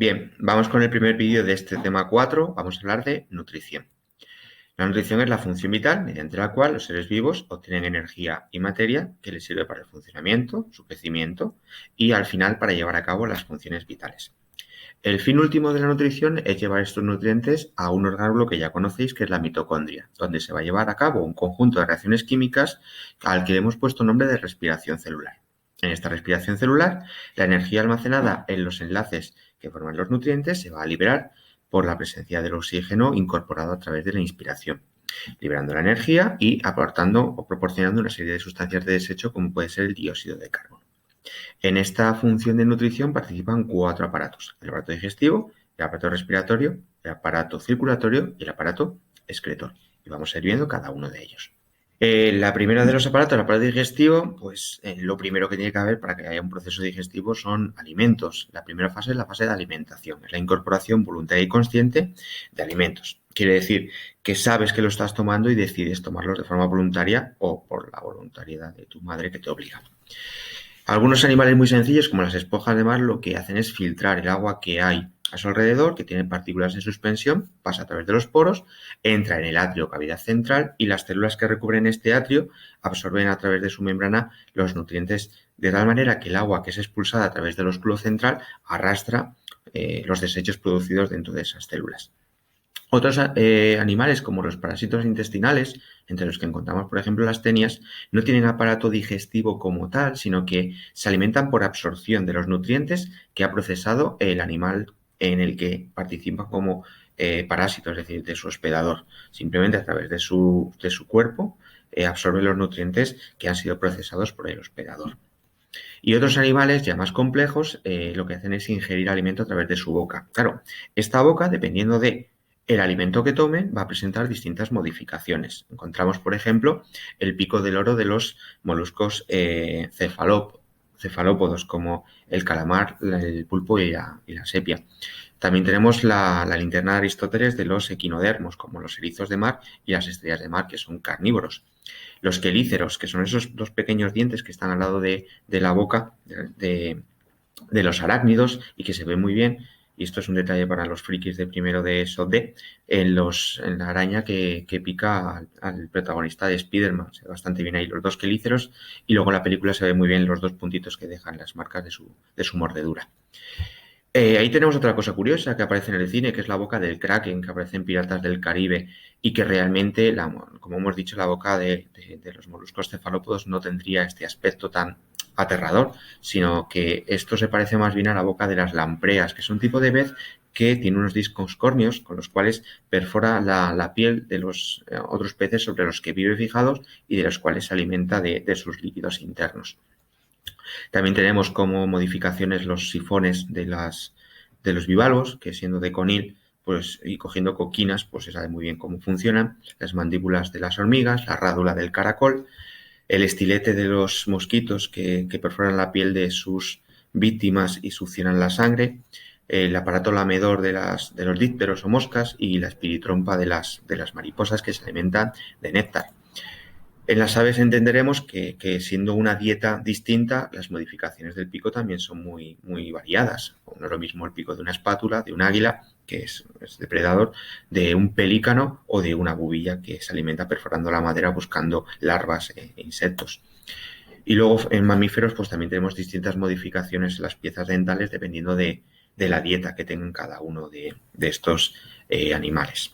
Bien, vamos con el primer vídeo de este tema 4. Vamos a hablar de nutrición. La nutrición es la función vital mediante la cual los seres vivos obtienen energía y materia que les sirve para el funcionamiento, su crecimiento y al final para llevar a cabo las funciones vitales. El fin último de la nutrición es llevar estos nutrientes a un orgánulo que ya conocéis, que es la mitocondria, donde se va a llevar a cabo un conjunto de reacciones químicas al que le hemos puesto nombre de respiración celular. En esta respiración celular, la energía almacenada en los enlaces que forman los nutrientes se va a liberar por la presencia del oxígeno incorporado a través de la inspiración, liberando la energía y aportando o proporcionando una serie de sustancias de desecho como puede ser el dióxido de carbono. En esta función de nutrición participan 4 aparatos: el aparato digestivo, el aparato respiratorio, el aparato circulatorio y el aparato excretor. Y vamos a ir viendo cada uno de ellos. La primera de los aparatos, el aparato digestivo, pues lo primero que tiene que haber para que haya un proceso digestivo son alimentos. La primera fase es la fase de alimentación, es la incorporación voluntaria y consciente de alimentos. Quiere decir que sabes que lo estás tomando y decides tomarlos de forma voluntaria o por la voluntariedad de tu madre que te obliga. Algunos animales muy sencillos, como las esponjas de mar, lo que hacen es filtrar el agua que hay a su alrededor, que tiene partículas en suspensión, pasa a través de los poros, entra en el atrio o cavidad central y las células que recubren este atrio absorben a través de su membrana los nutrientes, de tal manera que el agua que es expulsada a través del ósculo central arrastra los desechos producidos dentro de esas células. Otros animales, como los parásitos intestinales, entre los que encontramos, por ejemplo, las tenias, no tienen aparato digestivo como tal, sino que se alimentan por absorción de los nutrientes que ha procesado el animal en el que participa como parásito, es decir, de su hospedador. Simplemente a través de su cuerpo absorbe los nutrientes que han sido procesados por el hospedador. Y otros animales ya más complejos lo que hacen es ingerir alimento a través de su boca. Claro, esta boca, dependiendo de el alimento que tomen, va a presentar distintas modificaciones. Encontramos, por ejemplo, el pico del oro de los moluscos cefalópodos, como el calamar, el pulpo y la sepia. También tenemos la linterna de Aristóteles de los equinodermos, como los erizos de mar y las estrellas de mar, que son carnívoros. Los quelíceros, que son esos dos pequeños dientes que están al lado de la boca de los arácnidos y que se ven muy bien. Y esto es un detalle para los frikis de primero de SOD, en la araña que pica al protagonista de Spider-Man. Se ve bastante bien ahí los dos quelíceros y luego en la película se ve muy bien los dos puntitos que dejan las marcas de su mordedura. Ahí tenemos otra cosa curiosa que aparece en el cine, que es la boca del Kraken, que aparece en Piratas del Caribe y que realmente, como hemos dicho, la boca de los moluscos cefalópodos no tendría este aspecto tan aterrador, sino que esto se parece más bien a la boca de las lampreas, que es un tipo de pez que tiene unos discos córneos con los cuales perfora la piel de los otros peces sobre los que vive fijados y de los cuales se alimenta de sus líquidos internos. También tenemos como modificaciones los sifones de los bivalvos, que siendo de conil pues, y cogiendo coquinas, pues se sabe muy bien cómo funcionan, las mandíbulas de las hormigas, la rádula del caracol, el estilete de los mosquitos que perforan la piel de sus víctimas y succionan la sangre, el aparato lamedor de los dípteros o moscas y la espiritrompa de las mariposas que se alimentan de néctar. En las aves entenderemos que siendo una dieta distinta, las modificaciones del pico también son muy, muy variadas. No es lo mismo el pico de una espátula, de un águila, que es depredador, de un pelícano o de una bubilla que se alimenta perforando la madera buscando larvas e insectos. Y luego en mamíferos pues también tenemos distintas modificaciones en las piezas dentales dependiendo de la dieta que tengan cada uno de estos animales.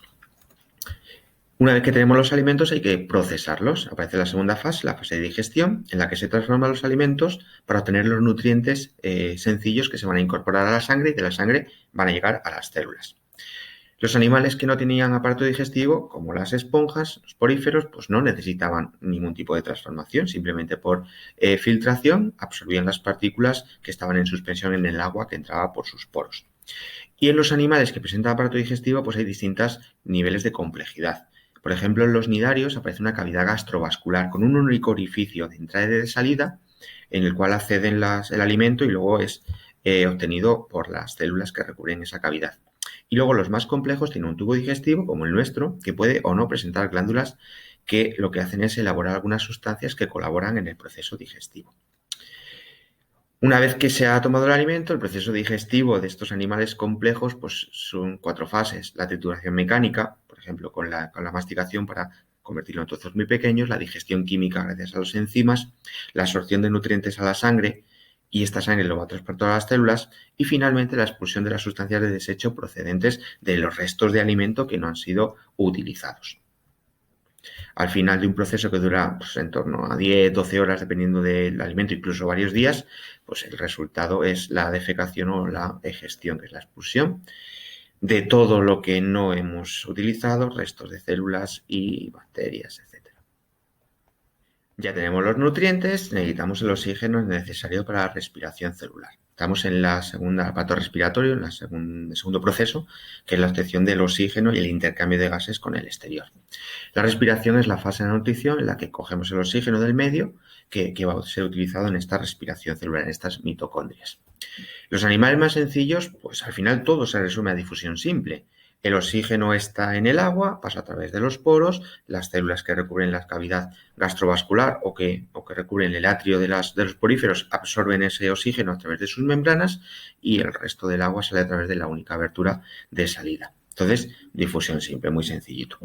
Una vez que tenemos los alimentos hay que procesarlos. Aparece la segunda fase, la fase de digestión, en la que se transforman los alimentos para obtener los nutrientes sencillos que se van a incorporar a la sangre y de la sangre van a llegar a las células. Los animales que no tenían aparato digestivo, como las esponjas, los poríferos, pues no necesitaban ningún tipo de transformación, simplemente por filtración absorbían las partículas que estaban en suspensión en el agua que entraba por sus poros. Y en los animales que presentan aparato digestivo, pues hay distintos niveles de complejidad. Por ejemplo, en los nidarios aparece una cavidad gastrovascular con un único orificio de entrada y de salida en el cual acceden el alimento y luego es obtenido por las células que recubren esa cavidad. Y luego los más complejos tienen un tubo digestivo, como el nuestro, que puede o no presentar glándulas que lo que hacen es elaborar algunas sustancias que colaboran en el proceso digestivo. Una vez que se ha tomado el alimento, el proceso digestivo de estos animales complejos pues, son 4 fases. La trituración mecánica, por ejemplo, con la masticación para convertirlo en trozos muy pequeños, la digestión química gracias a los enzimas, la absorción de nutrientes a la sangre, y esta sangre lo va a transportar a las células, y finalmente la expulsión de las sustancias de desecho procedentes de los restos de alimento que no han sido utilizados. Al final de un proceso que dura pues, en torno a 10, 12 horas, dependiendo del alimento, incluso varios días, pues el resultado es la defecación o la egestión, que es la expulsión de todo lo que no hemos utilizado, restos de células y bacterias, etc. Ya tenemos los nutrientes, necesitamos el oxígeno necesario para la respiración celular. Estamos en la segunda aparato respiratorio, en el segundo proceso, que es la obtención del oxígeno y el intercambio de gases con el exterior. La respiración es la fase de la nutrición en la que cogemos el oxígeno del medio que va a ser utilizado en esta respiración celular, en estas mitocondrias. Los animales más sencillos, pues al final todo se resume a difusión simple. El oxígeno está en el agua, pasa a través de los poros, las células que recubren la cavidad gastrovascular o que recubren el atrio de los poríferos absorben ese oxígeno a través de sus membranas y el resto del agua sale a través de la única abertura de salida. Entonces, difusión simple, muy sencillito.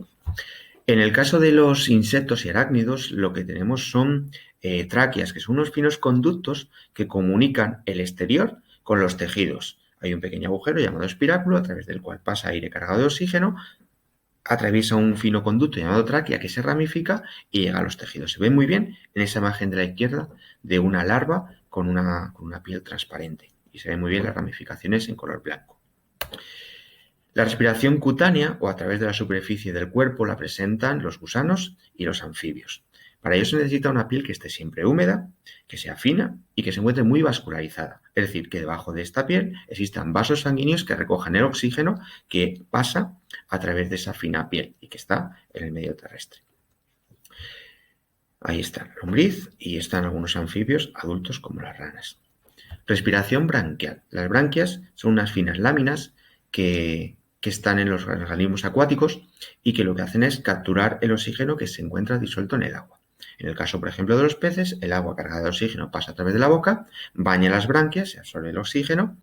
En el caso de los insectos y arácnidos, lo que tenemos son tráqueas, que son unos finos conductos que comunican el exterior con los tejidos. Hay un pequeño agujero llamado espiráculo a través del cual pasa aire cargado de oxígeno, atraviesa un fino conducto llamado tráquea que se ramifica y llega a los tejidos. Se ve muy bien en esa imagen de la izquierda de una larva con una piel transparente y se ven muy bien las ramificaciones en color blanco. La respiración cutánea o a través de la superficie del cuerpo la presentan los gusanos y los anfibios. Para ello se necesita una piel que esté siempre húmeda, que sea fina y que se encuentre muy vascularizada. Es decir, que debajo de esta piel existan vasos sanguíneos que recojan el oxígeno que pasa a través de esa fina piel y que está en el medio terrestre. Ahí está la lombriz y están algunos anfibios adultos como las ranas. Respiración branquial. Las branquias son unas finas láminas que están en los organismos acuáticos y que lo que hacen es capturar el oxígeno que se encuentra disuelto en el agua. En el caso, por ejemplo, de los peces, el agua cargada de oxígeno pasa a través de la boca, baña las branquias, se absorbe el oxígeno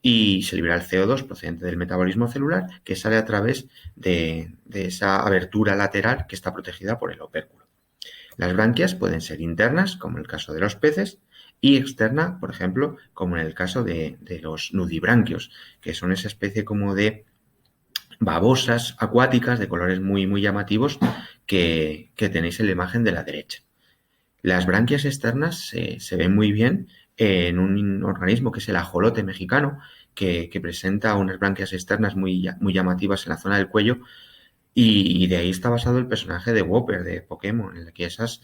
y se libera el CO2 procedente del metabolismo celular que sale a través de esa abertura lateral que está protegida por el opérculo. Las branquias pueden ser internas, como en el caso de los peces, y externa, por ejemplo, como en el caso de los nudibranquios, que son esa especie como de babosas acuáticas de colores muy, muy llamativos que tenéis en la imagen de la derecha. Las branquias externas se ven muy bien en un organismo que es el ajolote mexicano, que presenta unas branquias externas muy, muy llamativas en la zona del cuello, y de ahí está basado el personaje de Whopper de Pokémon, en el que esas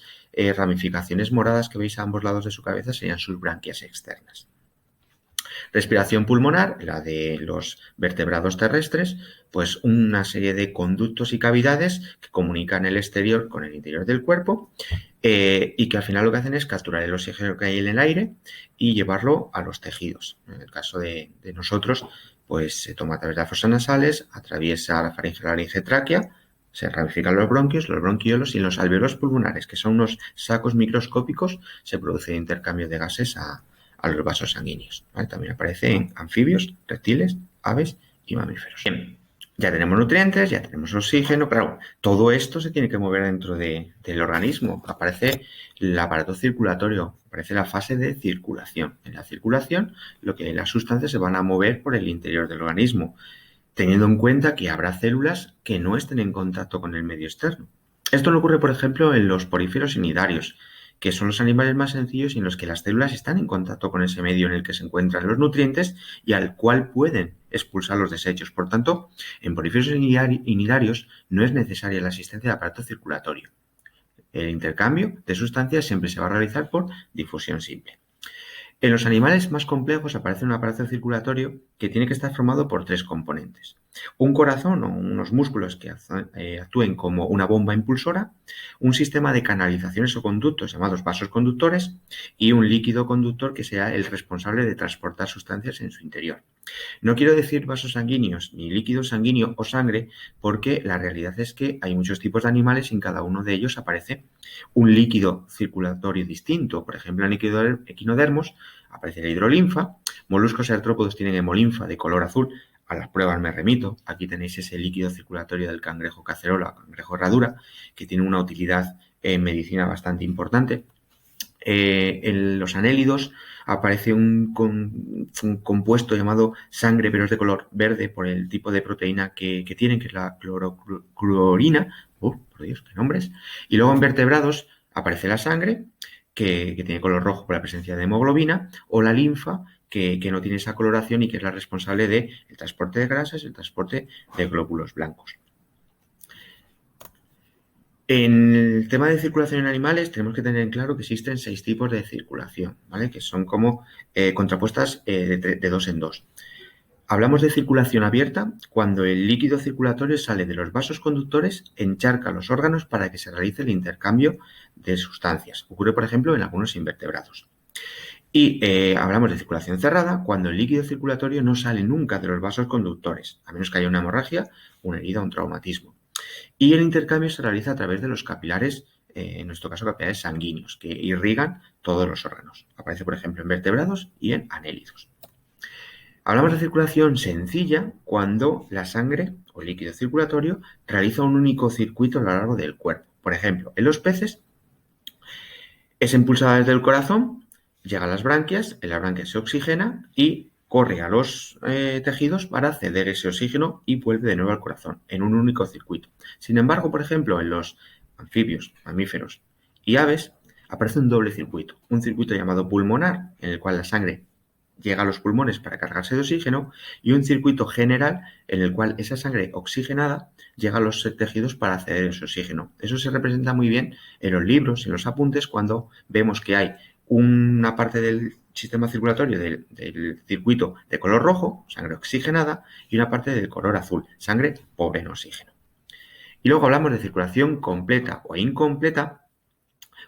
ramificaciones moradas que veis a ambos lados de su cabeza serían sus branquias externas. Respiración pulmonar, la de los vertebrados terrestres, pues una serie de conductos y cavidades que comunican el exterior con el interior del cuerpo y que al final lo que hacen es capturar el oxígeno que hay en el aire y llevarlo a los tejidos. En el caso de nosotros, pues se toma a través de las fosas nasales, atraviesa la faringe, la laringe, tráquea, se ramifican los bronquiolos y en los alveolos pulmonares, que son unos sacos microscópicos, se produce intercambio de gases a los vasos sanguíneos. ¿Vale? También aparece en anfibios, reptiles, aves y mamíferos. Bien, ya tenemos nutrientes, ya tenemos oxígeno, claro, todo esto se tiene que mover dentro del organismo. Aparece el aparato circulatorio, aparece la fase de circulación. En la circulación, las sustancias se van a mover por el interior del organismo, teniendo en cuenta que habrá células que no estén en contacto con el medio externo. Esto no ocurre, por ejemplo, en los poríferos y nidarios, que son los animales más sencillos y en los que las células están en contacto con ese medio en el que se encuentran los nutrientes y al cual pueden expulsar los desechos. Por tanto, en poríferos y nidarios no es necesaria la existencia de aparato circulatorio. El intercambio de sustancias siempre se va a realizar por difusión simple. En los animales más complejos aparece un aparato circulatorio que tiene que estar formado por 3 componentes. Un corazón o unos músculos que actúen como una bomba impulsora, un sistema de canalizaciones o conductos llamados vasos conductores y un líquido conductor que sea el responsable de transportar sustancias en su interior. No quiero decir vasos sanguíneos ni líquido sanguíneo o sangre porque la realidad es que hay muchos tipos de animales y en cada uno de ellos aparece un líquido circulatorio distinto. Por ejemplo, en equinodermos aparece la hidrolinfa. Moluscos y artrópodos tienen hemolinfa de color azul. A las pruebas me remito. Aquí tenéis ese líquido circulatorio del cangrejo cacerola, cangrejo herradura, que tiene una utilidad en medicina bastante importante. En los anélidos aparece un compuesto llamado sangre, pero es de color verde por el tipo de proteína que tienen, que es la clorina. Por Dios, qué nombres. Y luego en vertebrados aparece la sangre, que tiene color rojo por la presencia de hemoglobina, o la linfa, que no tiene esa coloración y que es la responsable del transporte de grasas y el transporte de glóbulos blancos. En el tema de circulación en animales tenemos que tener en claro que existen 6 tipos de circulación, ¿vale? Que son como contrapuestas de dos en dos. Hablamos de circulación abierta cuando el líquido circulatorio sale de los vasos conductores, encharca los órganos para que se realice el intercambio de sustancias. Ocurre, por ejemplo, en algunos invertebrados. Y hablamos de circulación cerrada cuando el líquido circulatorio no sale nunca de los vasos conductores, a menos que haya una hemorragia, una herida o un traumatismo. Y el intercambio se realiza a través de los capilares, en nuestro caso capilares sanguíneos, que irrigan todos los órganos. Aparece, por ejemplo, en vertebrados y en anélidos. Hablamos de circulación sencilla cuando la sangre o líquido circulatorio realiza un único circuito a lo largo del cuerpo. Por ejemplo, en los peces es impulsada desde el corazón, llega a las branquias, en las branquias se oxigena y corre a los tejidos para ceder ese oxígeno y vuelve de nuevo al corazón en un único circuito. Sin embargo, por ejemplo, en los anfibios, mamíferos y aves aparece un doble circuito, un circuito llamado pulmonar, en el cual la sangre llega a los pulmones para cargarse de oxígeno, y un circuito general en el cual esa sangre oxigenada llega a los tejidos para ceder ese oxígeno. Eso se representa muy bien en los libros y en los apuntes cuando vemos que hay una parte del sistema circulatorio del circuito de color rojo, sangre oxigenada, y una parte del color azul, sangre pobre en oxígeno. Y luego hablamos de circulación completa o incompleta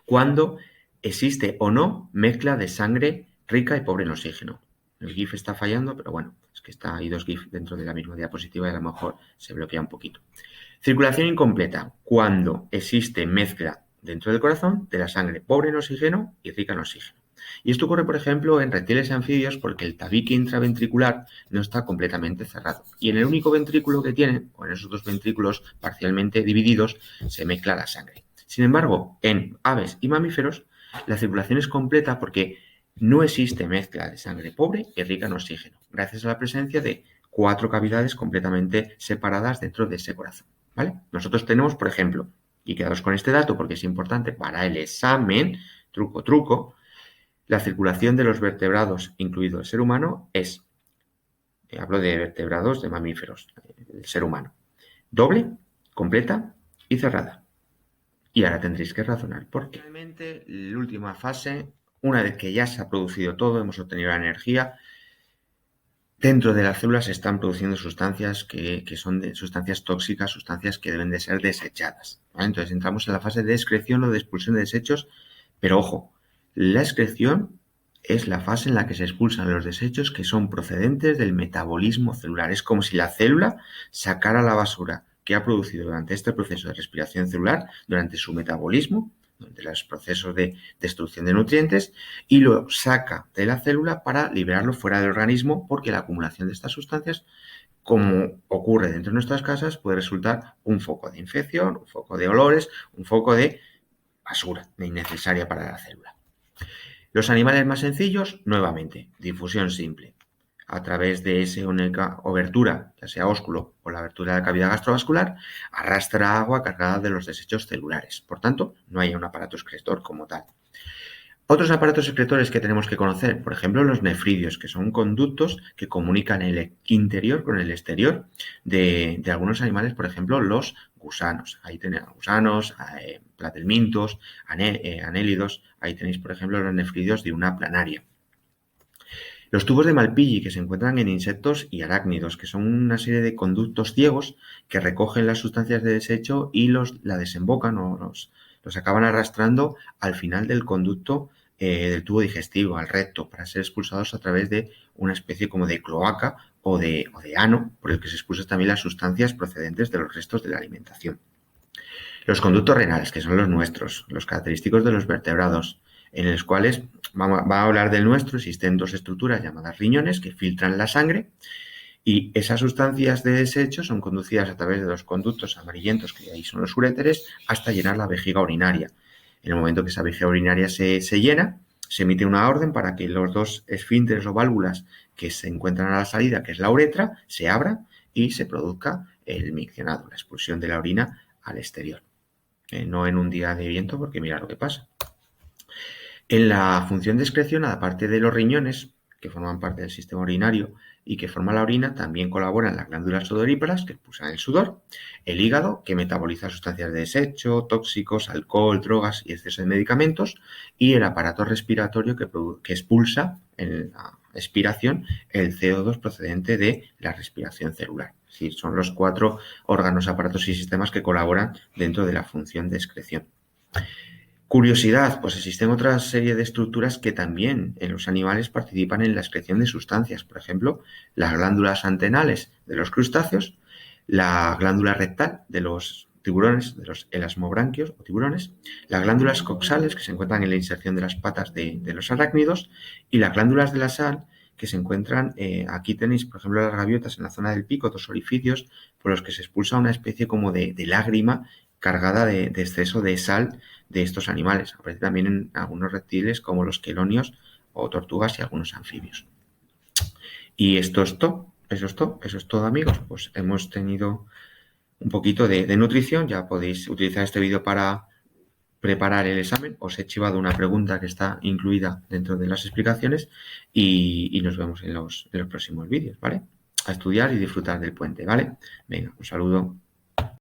cuando existe o no mezcla de sangre rica y pobre en oxígeno. El GIF está fallando, pero bueno, es que hay 2 GIF dentro de la misma diapositiva y a lo mejor se bloquea un poquito. Circulación incompleta cuando existe mezcla dentro del corazón de la sangre pobre en oxígeno y rica en oxígeno. Y esto ocurre, por ejemplo, en reptiles y anfibios porque el tabique intraventricular no está completamente cerrado. Y en el único ventrículo que tienen, o en esos 2 ventrículos parcialmente divididos, se mezcla la sangre. Sin embargo, en aves y mamíferos, la circulación es completa porque no existe mezcla de sangre pobre y rica en oxígeno, gracias a la presencia de 4 cavidades completamente separadas dentro de ese corazón, ¿vale? Nosotros tenemos, por ejemplo, y quedaos con este dato porque es importante para el examen, truco, la circulación de los vertebrados, incluido el ser humano, es, hablo de vertebrados de mamíferos, el ser humano, doble, completa y cerrada. Y ahora tendréis que razonar por qué. Finalmente, la última fase, una vez que ya se ha producido todo, hemos obtenido la energía, dentro de las células se están produciendo sustancias que son sustancias tóxicas, sustancias que deben de ser desechadas, ¿vale? Entonces entramos en la fase de excreción o de expulsión de desechos, pero ojo, la excreción es la fase en la que se expulsan los desechos que son procedentes del metabolismo celular. Es como si la célula sacara la basura que ha producido durante este proceso de respiración celular, durante su metabolismo, durante los procesos de destrucción de nutrientes, y lo saca de la célula para liberarlo fuera del organismo, porque la acumulación de estas sustancias, como ocurre dentro de nuestras casas, puede resultar un foco de infección, un foco de olores, un foco de basura innecesaria para la célula. Los animales más sencillos, nuevamente, difusión simple. A través de esa única obertura, ya sea ósculo o la abertura de la cavidad gastrovascular, arrastra agua cargada de los desechos celulares. Por tanto, no hay un aparato excretor como tal. Otros aparatos excretores que tenemos que conocer, por ejemplo, los nefridios, que son conductos que comunican el interior con el exterior de algunos animales, por ejemplo, los gusanos. Ahí tenéis gusanos, platelmintos, anélidos. Ahí tenéis, por ejemplo, los nefridios de una planaria. Los tubos de Malpighi, que se encuentran en insectos y arácnidos, que son una serie de conductos ciegos que recogen las sustancias de desecho y la desembocan o los acaban arrastrando al final del conducto del tubo digestivo, al recto, para ser expulsados a través de una especie como de cloaca o de ano, por el que se expulsan también las sustancias procedentes de los restos de la alimentación. Los conductos renales, que son los nuestros, los característicos de los vertebrados, en los cuales va a hablar del nuestro, existen dos estructuras llamadas riñones que filtran la sangre y esas sustancias de desecho son conducidas a través de los conductos amarillentos, que ahí son los uréteres, hasta llenar la vejiga urinaria. En el momento que esa vejiga urinaria se llena, se emite una orden para que los dos esfínteres o válvulas que se encuentran a la salida, que es la uretra, se abra y se produzca el miccionado, la expulsión de la orina al exterior. No en un día de viento, porque mira lo que pasa. En la función de excreción, aparte de los riñones, que forman parte del sistema urinario y que forman la orina, también colaboran las glándulas sudoríparas, que expulsan el sudor, el hígado, que metaboliza sustancias de desecho, tóxicos, alcohol, drogas y exceso de medicamentos, y el aparato respiratorio, que expulsa en la expiración el CO2 procedente de la respiración celular. Es decir, son los 4 órganos, aparatos y sistemas que colaboran dentro de la función de excreción. Curiosidad, pues existen otra serie de estructuras que también en los animales participan en la excreción de sustancias. Por ejemplo, las glándulas antenales de los crustáceos, la glándula rectal de los tiburones, de los elasmobranquios o tiburones, las glándulas coxales que se encuentran en la inserción de las patas de los arácnidos y las glándulas de la sal que se encuentran, aquí tenéis, por ejemplo, las gaviotas en la zona del pico, dos orificios por los que se expulsa una especie como de lágrima cargada de exceso de sal de estos animales. Aparece también en algunos reptiles como los quelonios o tortugas y algunos anfibios. Y esto es todo, eso es todo amigos. Pues hemos tenido un poquito de nutrición, ya podéis utilizar este vídeo para preparar el examen. Os he chivado una pregunta que está incluida dentro de las explicaciones y nos vemos en los próximos vídeos, ¿vale? A estudiar y disfrutar del puente, ¿vale? Venga, un saludo.